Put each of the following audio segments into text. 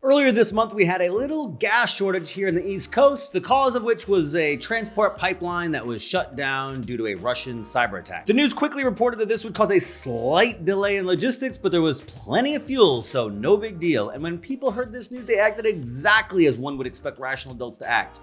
Earlier this month, we had a little gas shortage here in the East Coast, the cause of which was a transport pipeline that was shut down due to a Russian cyber attack. The news quickly reported that this would cause a slight delay in logistics, but there was plenty of fuel, so no big deal. And when people heard this news, they acted exactly as one would expect rational adults to act.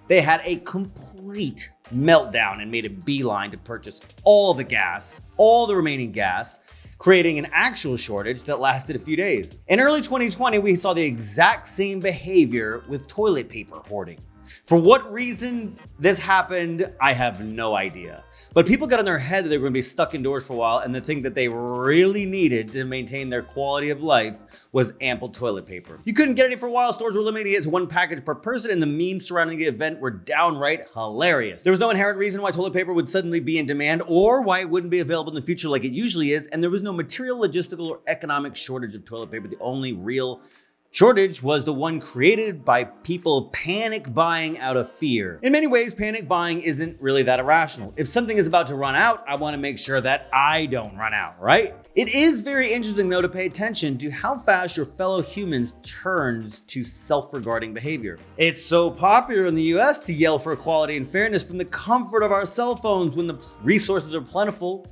They had a complete meltdown and made a beeline to purchase all the gas, all the remaining gas, creating an actual shortage that lasted a few days. In early 2020, we saw the exact same behavior with toilet paper hoarding. For what reason this happened, I have no idea. But people got in their head that they were going to be stuck indoors for a while, and the thing that they really needed to maintain their quality of life was ample toilet paper. You couldn't get any for a while, stores were limiting it to one package per person, and the memes surrounding the event were downright hilarious. There was no inherent reason why toilet paper would suddenly be in demand or why it wouldn't be available in the future like it usually is, and there was no material, logistical, or economic shortage of toilet paper. The only real shortage was the one created by people panic buying out of fear. In many ways, panic buying isn't really that irrational. If something is about to run out, I want to make sure that I don't run out, right? It is very interesting though to pay attention to how fast your fellow humans turns to self-regarding behavior. It's so popular in the US to yell for equality and fairness from the comfort of our cell phones when the resources are plentiful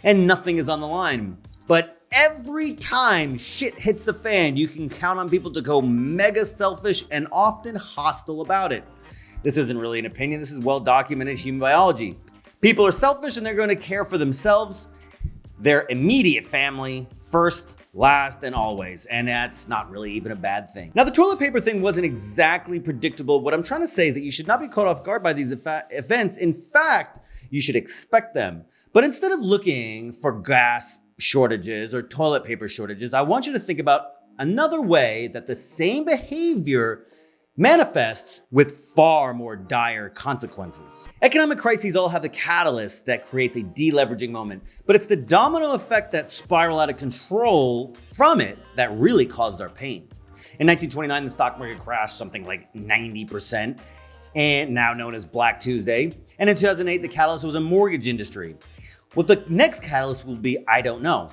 and nothing is on the line. But every time shit hits the fan, you can count on people to go mega selfish and often hostile about it. This isn't really an opinion, this is well-documented human biology. People are selfish and they're going to care for themselves, their immediate family, first, last, and always. And that's not really even a bad thing. Now, the toilet paper thing wasn't exactly predictable. What I'm trying to say is that you should not be caught off guard by these events. In fact, you should expect them. But instead of looking for gas shortages or toilet paper shortages, I want you to think about another way that the same behavior manifests with far more dire consequences. Economic crises all have the catalyst that creates a deleveraging moment, but it's the domino effect that spiral out of control from it that really causes our pain. In 1929, the stock market crashed something like 90%, and now known as Black Tuesday. And in 2008, the catalyst was a mortgage industry. What the next catalyst will be, I don't know.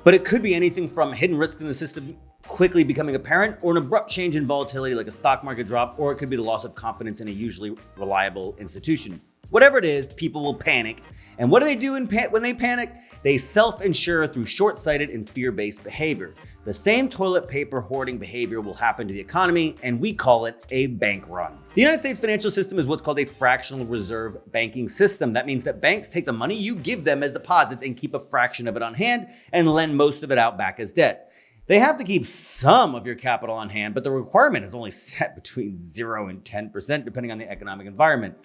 But it could be anything from hidden risks in the system quickly becoming apparent, or an abrupt change in volatility like a stock market drop, or it could be the loss of confidence in a usually reliable institution. Whatever it is, people will panic. And what do they do when they panic? They self-insure through short-sighted and fear-based behavior. The same toilet paper hoarding behavior will happen to the economy, and we call it a bank run. The United States financial system is what's called a fractional reserve banking system. That means that banks take the money you give them as deposits and keep a fraction of it on hand and lend most of it out back as debt. They have to keep some of your capital on hand, but the requirement is only set between 0 and 10% depending on the economic environment.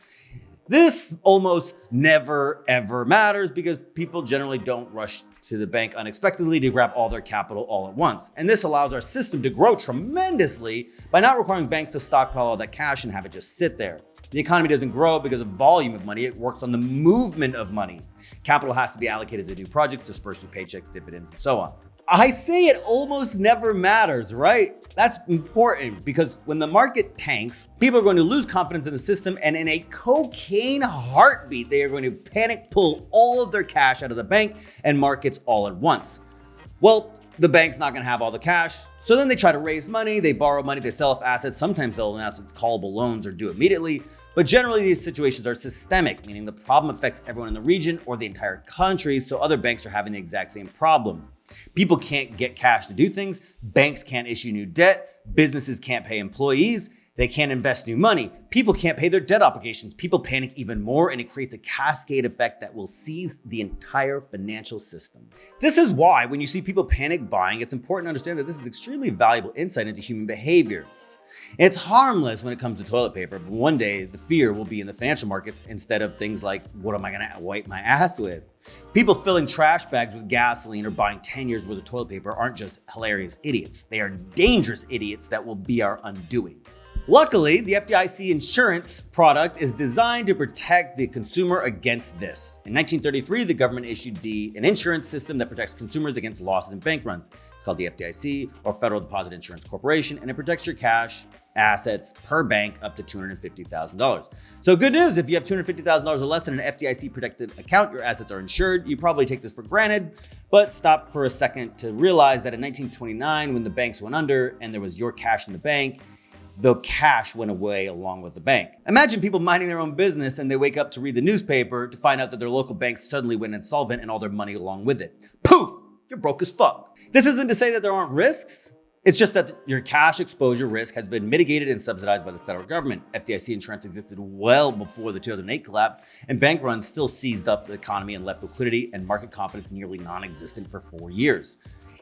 This almost never ever matters because people generally don't rush to the bank unexpectedly to grab all their capital all at once. And this allows our system to grow tremendously by not requiring banks to stockpile all that cash and have it just sit there. The economy doesn't grow because of volume of money, it works on the movement of money. Capital has to be allocated to new projects, dispersed through paychecks, dividends, and so on. I say it almost never matters, right? That's important because when the market tanks, people are going to lose confidence in the system, and in a cocaine heartbeat, they are going to panic pull all of their cash out of the bank and markets all at once. Well, the bank's not going to have all the cash, so then they try to raise money, they borrow money, they sell off assets. Sometimes they'll announce callable loans or do immediately. But generally, these situations are systemic, meaning the problem affects everyone in the region or the entire country, so other banks are having the exact same problem. People can't get cash to do things, banks can't issue new debt, businesses can't pay employees, they can't invest new money, people can't pay their debt obligations, people panic even more, and it creates a cascade effect that will seize the entire financial system. This is why when you see people panic buying, it's important to understand that this is extremely valuable insight into human behavior. It's harmless when it comes to toilet paper, but one day the fear will be in the financial markets instead of things like, what am I gonna wipe my ass with? People filling trash bags with gasoline or buying 10 years worth of toilet paper aren't just hilarious idiots. They are dangerous idiots that will be our undoing. Luckily, the FDIC insurance product is designed to protect the consumer against this. In 1933, the government issued an insurance system that protects consumers against losses and bank runs. It's called the FDIC, or Federal Deposit Insurance Corporation, and it protects your cash assets per bank up to $250,000. So good news, if you have $250,000 or less in an FDIC protected account, your assets are insured. You probably take this for granted, but stop for a second to realize that in 1929, when the banks went under and there was your cash in the bank, the cash went away along with the bank. Imagine people minding their own business and they wake up to read the newspaper to find out that their local bank suddenly went insolvent and all their money along with it. Poof, you're broke as fuck. This isn't to say that there aren't risks. It's just that your cash exposure risk has been mitigated and subsidized by the federal government. FDIC insurance existed well before the 2008 collapse, and bank runs still seized up the economy and left liquidity and market confidence nearly non-existent for 4 years.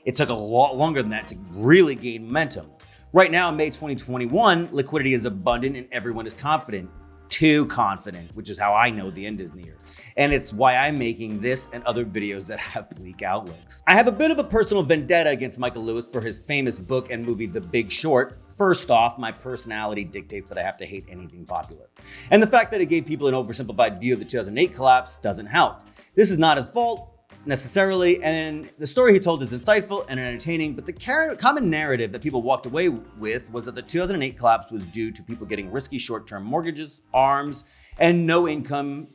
It took a lot longer than that to really gain momentum. Right now, in May 2021, liquidity is abundant and everyone is confident. Too confident, which is how I know the end is near. And it's why I'm making this and other videos that have bleak outlooks. I have a bit of a personal vendetta against Michael Lewis for his famous book and movie, The Big Short. First off, my personality dictates that I have to hate anything popular. And the fact that it gave people an oversimplified view of the 2008 collapse doesn't help. This is not his fault necessarily, and the story he told is insightful and entertaining, but the common narrative that people walked away with was that the 2008 collapse was due to people getting risky short-term mortgages, ARMs, and no-income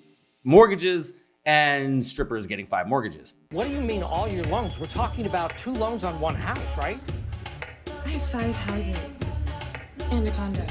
mortgages, and strippers getting 5 mortgages. What do you mean all your loans? We're talking about 2 loans on 1 house, right? I have 5 houses and a condo.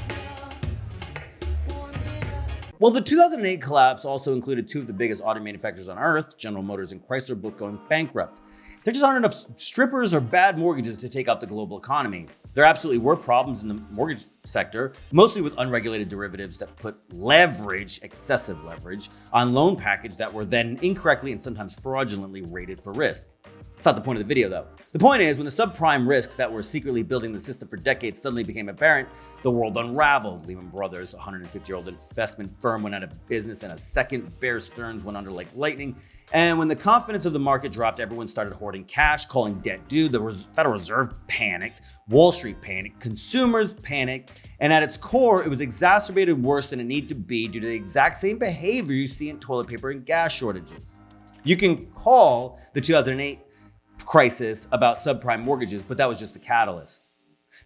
Well, the 2008 collapse also included 2 of the biggest auto manufacturers on earth, General Motors and Chrysler, both going bankrupt. There just aren't enough strippers or bad mortgages to take out the global economy. There absolutely were problems in the mortgage sector, mostly with unregulated derivatives that put leverage, excessive leverage, on loan packages that were then incorrectly and sometimes fraudulently rated for risk. That's not the point of the video though. The point is, when the subprime risks that were secretly building the system for decades suddenly became apparent, the world unraveled. Lehman Brothers, a 150-year-old investment firm, went out of business in a second. Bear Stearns went under like lightning. And when the confidence of the market dropped, everyone started hoarding cash, calling debt due. The Federal Reserve panicked, Wall Street panicked, consumers panicked, and at its core, it was exacerbated worse than it needed to be due to the exact same behavior you see in toilet paper and gas shortages. You can call the 2008 crisis about subprime mortgages, but that was just the catalyst.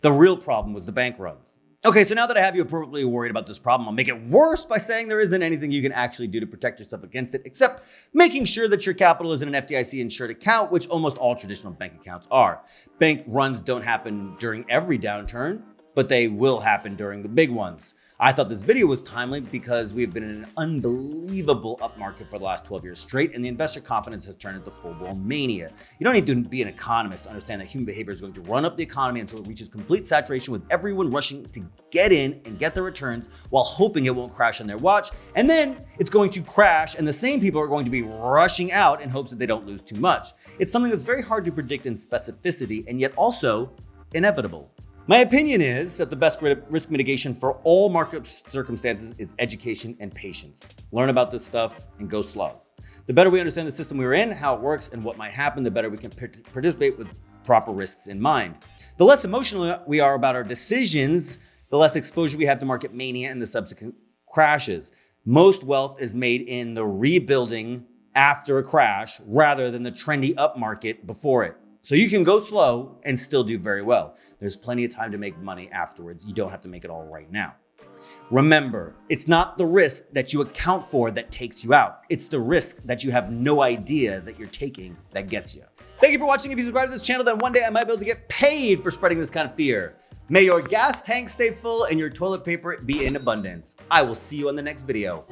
The real problem was the bank runs. Okay, so now that I have you appropriately worried about this problem, I'll make it worse by saying there isn't anything you can actually do to protect yourself against it, except making sure that your capital is in an FDIC insured account, which almost all traditional bank accounts are. Bank runs don't happen during every downturn, but they will happen during the big ones. I thought this video was timely because we've been in an unbelievable upmarket for the last 12 years straight, and the investor confidence has turned into full-blown mania. You don't need to be an economist to understand that human behavior is going to run up the economy until it reaches complete saturation, with everyone rushing to get in and get their returns while hoping it won't crash on their watch. And then it's going to crash, and the same people are going to be rushing out in hopes that they don't lose too much. It's something that's very hard to predict in specificity, and yet also inevitable. My opinion is that the best risk mitigation for all market circumstances is education and patience. Learn about this stuff and go slow. The better we understand the system we're in, how it works, and what might happen, the better we can participate with proper risks in mind. The less emotional we are about our decisions, the less exposure we have to market mania and the subsequent crashes. Most wealth is made in the rebuilding after a crash rather than the trendy up market before it. So you can go slow and still do very well. There's plenty of time to make money afterwards. You don't have to make it all right now. Remember, it's not the risk that you account for that takes you out. It's the risk that you have no idea that you're taking that gets you. Thank you for watching. If you subscribe to this channel, then one day I might be able to get paid for spreading this kind of fear. May your gas tank stay full and your toilet paper be in abundance. I will see you on the next video.